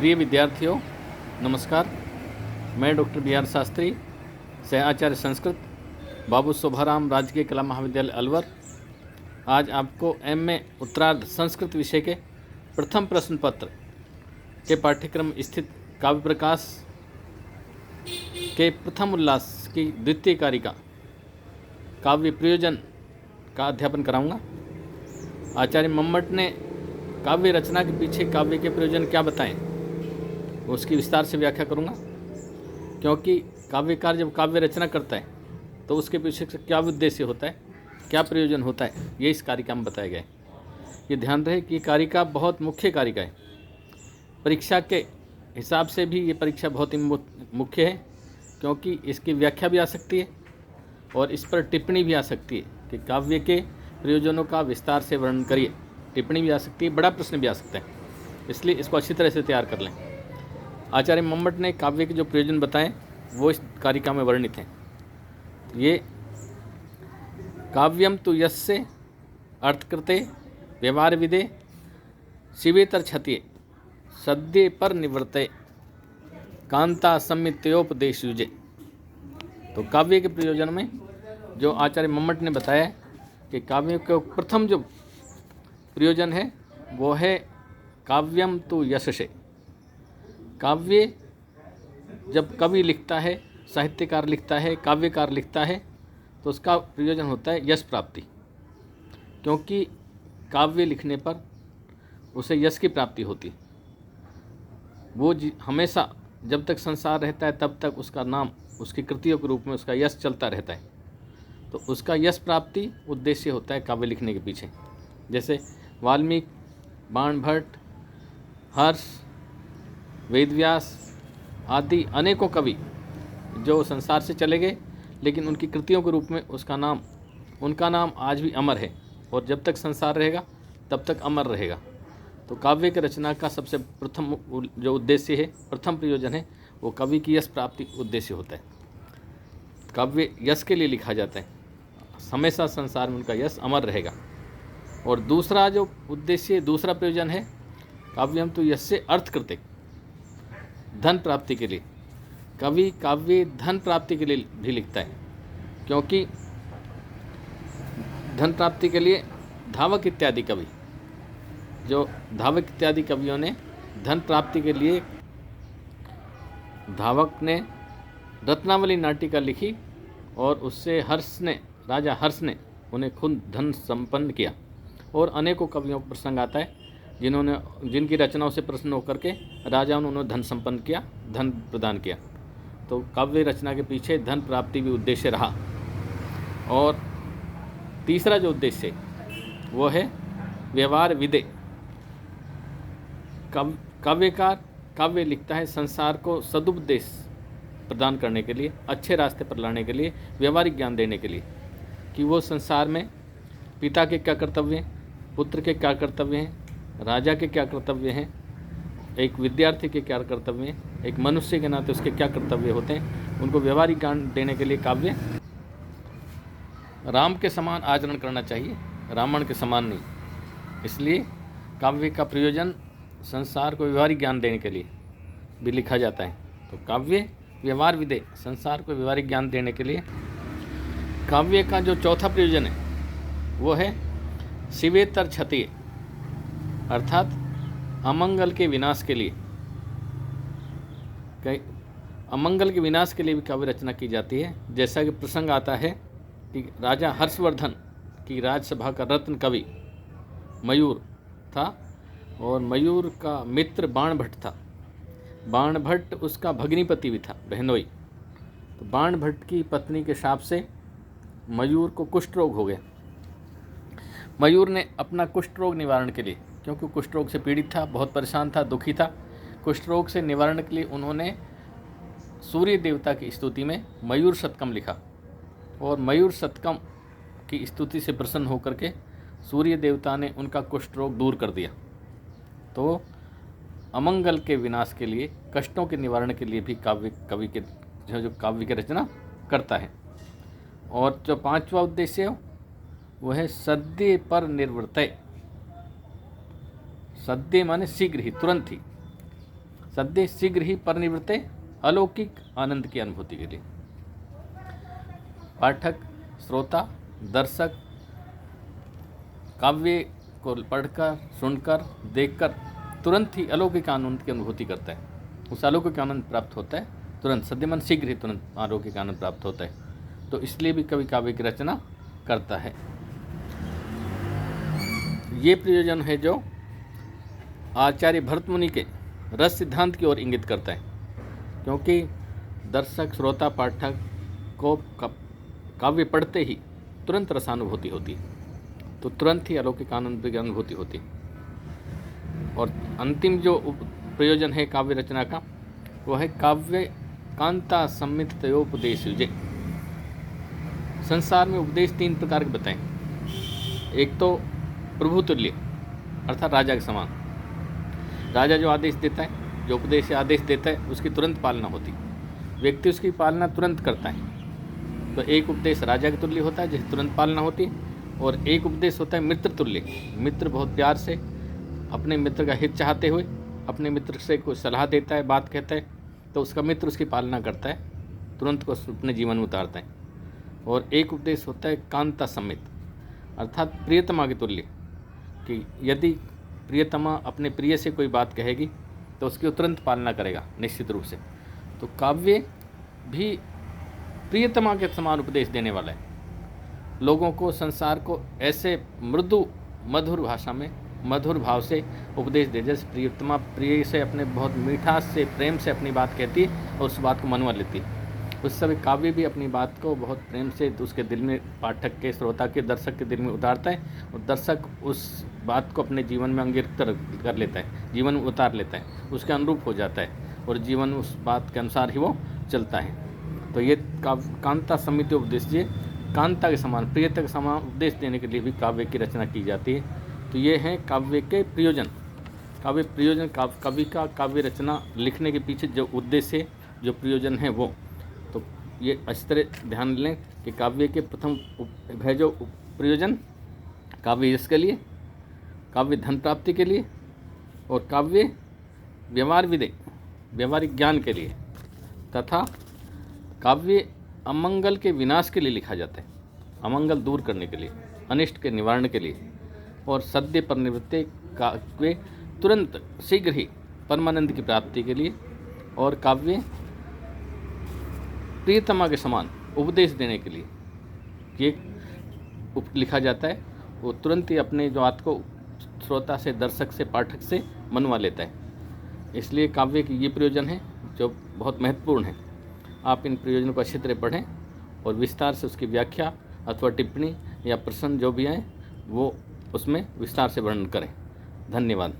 प्रिय विद्यार्थियों, नमस्कार। मैं डॉक्टर बी आर शास्त्री, सह आचार्य संस्कृत, बाबू शोभाराम राजकीय कला महाविद्यालय अलवर, आज आपको एमए उत्तरार्ध संस्कृत विषय के प्रथम प्रश्न पत्र के पाठ्यक्रम स्थित काव्य प्रकाश के प्रथम उल्लास की द्वितीय कारिका काव्य प्रयोजन का अध्यापन कराऊंगा। आचार्य मम्मट ने काव्य रचना के पीछे काव्य के प्रयोजन क्या बताएं, उसकी विस्तार से व्याख्या करूंगा। क्योंकि काव्यकार जब काव्य रचना करता है तो उसके पीछे क्या उद्देश्य होता है, क्या प्रयोजन होता है, ये इस कारिका में बताया गया है। ये ध्यान रहे कि कारिका बहुत मुख्य कारिका है। परीक्षा के हिसाब से भी ये परीक्षा बहुत ही मुख्य है, क्योंकि इसकी व्याख्या भी आ सकती है और इस पर टिप्पणी भी आ सकती है कि काव्य के प्रयोजनों का विस्तार से वर्णन करिए। टिप्पणी भी आ सकती है, बड़ा प्रश्न भी आ सकता है, इसलिए इसको अच्छी तरह से तैयार कर लें। आचार्य मम्मट ने काव्य के जो प्रयोजन बताए वो इस कारिका में वर्णित हैं। ये काव्यम तु यस्य अर्थकृते व्यवहार विदे शिवेतर क्षतिये सद्ये पर निवृत्ते कांता सम्मित्योपदेश युजे। तो काव्य के प्रयोजन में जो आचार्य मम्मट ने बताया कि काव्य का प्रथम जो प्रयोजन है वो है काव्यम तु यशसे। काव्य जब कवि लिखता है, साहित्यकार लिखता है, काव्यकार लिखता है तो उसका प्रयोजन होता है यश प्राप्ति, क्योंकि काव्य लिखने पर उसे यश की प्राप्ति होती। वो हमेशा जब तक संसार रहता है तब तक उसका नाम, उसकी कृतियों के रूप में उसका यश चलता रहता है। तो उसका यश प्राप्ति उद्देश्य होता है काव्य लिखने के पीछे। जैसे वाल्मीकि, बाणभट्ट, हर्ष, वेदव्यास आदि अनेकों कवि जो संसार से चले गए, लेकिन उनकी कृतियों के रूप में उनका नाम आज भी अमर है और जब तक संसार रहेगा तब तक अमर रहेगा। तो काव्य की रचना का सबसे प्रथम जो उद्देश्य है, प्रथम प्रयोजन है, वो कवि की यश प्राप्ति उद्देश्य होता है। काव्य यश के लिए लिखा जाता है, हमेशा संसार में उनका यश अमर रहेगा। और दूसरा जो उद्देश्य, दूसरा प्रयोजन है काव्यम तो यस्य अर्थ कृते, धन प्राप्ति के लिए। कवि काव्य धन प्राप्ति के लिए भी लिखता है, क्योंकि धन प्राप्ति के लिए धावक इत्यादि कवि, जो धावक इत्यादि कवियों ने धन प्राप्ति के लिए, धावक ने रत्नावली नाटिका लिखी और उससे राजा हर्ष ने उन्हें खुद धन संपन्न किया। और अनेकों कवियों का प्रसंग आता है जिनकी रचनाओं से प्रसन्न होकर के राजाओं ने उन्हें धन संपन्न किया, धन प्रदान किया। तो काव्य रचना के पीछे धन प्राप्ति भी उद्देश्य रहा। और तीसरा जो उद्देश्य वो है व्यवहार विदे। काव्यकार काव्य लिखता है संसार को सदुपदेश प्रदान करने के लिए, अच्छे रास्ते पर लाने के लिए, व्यवहारिक ज्ञान देने के लिए, कि वो संसार में पिता के क्या कर्तव्य हैं, पुत्र के क्या कर्तव्य हैं, राजा के क्या कर्तव्य हैं, एक विद्यार्थी के क्या कर्तव्य हैं, एक मनुष्य के नाते उसके क्या कर्तव्य होते हैं, उनको व्यवहारिक ज्ञान देने के लिए काव्य राम के समान आचरण करना चाहिए, रावण के समान नहीं। इसलिए काव्य का प्रयोजन संसार को व्यवहारिक ज्ञान देने के लिए भी लिखा जाता है। तो काव्य व्यवहार विदे, संसार को व्यवहारिक ज्ञान देने के लिए। काव्य का जो चौथा प्रयोजन है वो है शिवेतर क्षतिये, अर्थात अमंगल के विनाश के लिए। अमंगल के विनाश के लिए भी काव्य रचना की जाती है। जैसा कि प्रसंग आता है कि राजा हर्षवर्धन की राजसभा का रत्न कवि मयूर था और मयूर का मित्र बाणभट्ट था। बाणभट्ट उसका भगिनीपति भी था, बहनोई। तो बाणभट्ट की पत्नी के शाप से मयूर को कुष्ठ रोग हो गया। मयूर ने अपना कुष्ठ रोग निवारण के लिए, क्योंकि कुष्ठ रोग से पीड़ित था, बहुत परेशान था, दुखी था, कुष्ठ रोग से निवारण के लिए उन्होंने सूर्य देवता की स्तुति में मयूर शतकम लिखा और मयूर शतकम की स्तुति से प्रसन्न होकर के सूर्य देवता ने उनका कुष्ठ रोग दूर कर दिया। तो अमंगल के विनाश के लिए, कष्टों के निवारण के लिए भी कवि के जो काव्य की रचना करता है। और जो पांचवा उद्देश्य है वो है सद्य पर निवृत्ते। सद्य माने शीघ्र ही, तुरंत ही। सद्य शीघ्र ही परिनिवृत्ते अलौकिक आनंद की अनुभूति के लिए। पाठक, श्रोता, दर्शक काव्य को पढ़कर, सुनकर, देखकर तुरंत ही अलौकिक आनंद की अनुभूति करता है। उस अलौकिक आनंद प्राप्त होता है तुरंत, सद्यमन शीघ्र ही तुरंत अलौकिक आनंद प्राप्त होता है। तो इसलिए भी कवि काव्य की रचना करता है। ये प्रयोजन है जो आचार्य भरत मुनि के रस सिद्धांत की ओर इंगित करता है, क्योंकि दर्शक, श्रोता, पाठक को काव्य पढ़ते ही तुरंत रसानुभूति होती है, तो तुरंत ही अलौकिक आनंद की अनुभूति होती है। और अंतिम जो प्रयोजन है काव्य रचना का, वो है काव्य कांता सम्मित तयोपदेश युजे। संसार में उपदेश 3 प्रकार के बताएं। एक तो प्रभुतुल्य अर्थात राजा के समान। राजा जो आदेश देता है, जो उपदेश आदेश देता है, उसकी तुरंत पालना होती है, व्यक्ति उसकी पालना तुरंत करता है। तो एक उपदेश राजा के तुल्य होता है जिसे तुरंत पालना होती है, और एक उपदेश होता है मित्र तुल्य। मित्र बहुत प्यार से अपने मित्र का हित चाहते हुए अपने मित्र से कोई सलाह देता है, बात कहता है, तो उसका मित्र उसकी पालना करता है, तुरंत को अपने जीवन में उतारता है। और एक उपदेश होता है कांता सम्मित अर्थात प्रियतमा के तुल्य, कि यदि प्रियतमा अपने प्रिय से कोई बात कहेगी तो उसकी तुरंत पालना करेगा निश्चित रूप से। तो काव्य भी प्रियतमा के समान उपदेश देने वाला है, लोगों को, संसार को ऐसे मृदु मधुर भाषा में, मधुर भाव से उपदेश दे, जैसे प्रियतमा प्रिय से अपने बहुत मीठास से, प्रेम से अपनी बात कहती है और उस बात को मनवा लेती है। उस समय काव्य भी अपनी बात को बहुत प्रेम से उसके दिल में, पाठक के, श्रोता के, दर्शक के दिल में उतारता है, और दर्शक उस बात को अपने जीवन में अंगित कर लेता है, जीवन में उतार लेता है, उसके अनुरूप हो जाता है, और जीवन उस बात के अनुसार ही वो चलता है। तो ये कांता सम्मित उपदेश, ये कांता के समान, प्रियता के समान उपदेश देने के लिए भी काव्य की रचना की जाती है। तो ये हैं काव्य के प्रयोजन। काव्य प्रयोजन, कवि का काव्य रचना लिखने के पीछे जो उद्देश्य, जो प्रयोजन है वो। तो ये अच्छी तरह ध्यान लें कि काव्य के प्रथम है जो प्रयोजन, काव्य यश के लिए, काव्य धन प्राप्ति के लिए, और काव्य व्यवहार विदे, व्यवहारिक ज्ञान के लिए, तथा काव्य अमंगल के विनाश के लिए लिखा जाता है, अमंगल दूर करने के लिए, अनिष्ट के निवारण के लिए, और सद्य परिनिवृत्ते काव्य तुरंत शीघ्र ही परमानंद की प्राप्ति के लिए, और काव्य प्रियतमा के समान उपदेश देने के लिए ये लिखा जाता है। वो तुरंत ही अपने जो बात को श्रोता से, दर्शक से, पाठक से मनवा लेता है। इसलिए काव्य के ये प्रयोजन है जो बहुत महत्वपूर्ण है। आप इन प्रयोजनों को अच्छी तरह पढ़ें और विस्तार से उसकी व्याख्या अथवा टिप्पणी या प्रश्न जो भी आए वो उसमें विस्तार से वर्णन करें। धन्यवाद।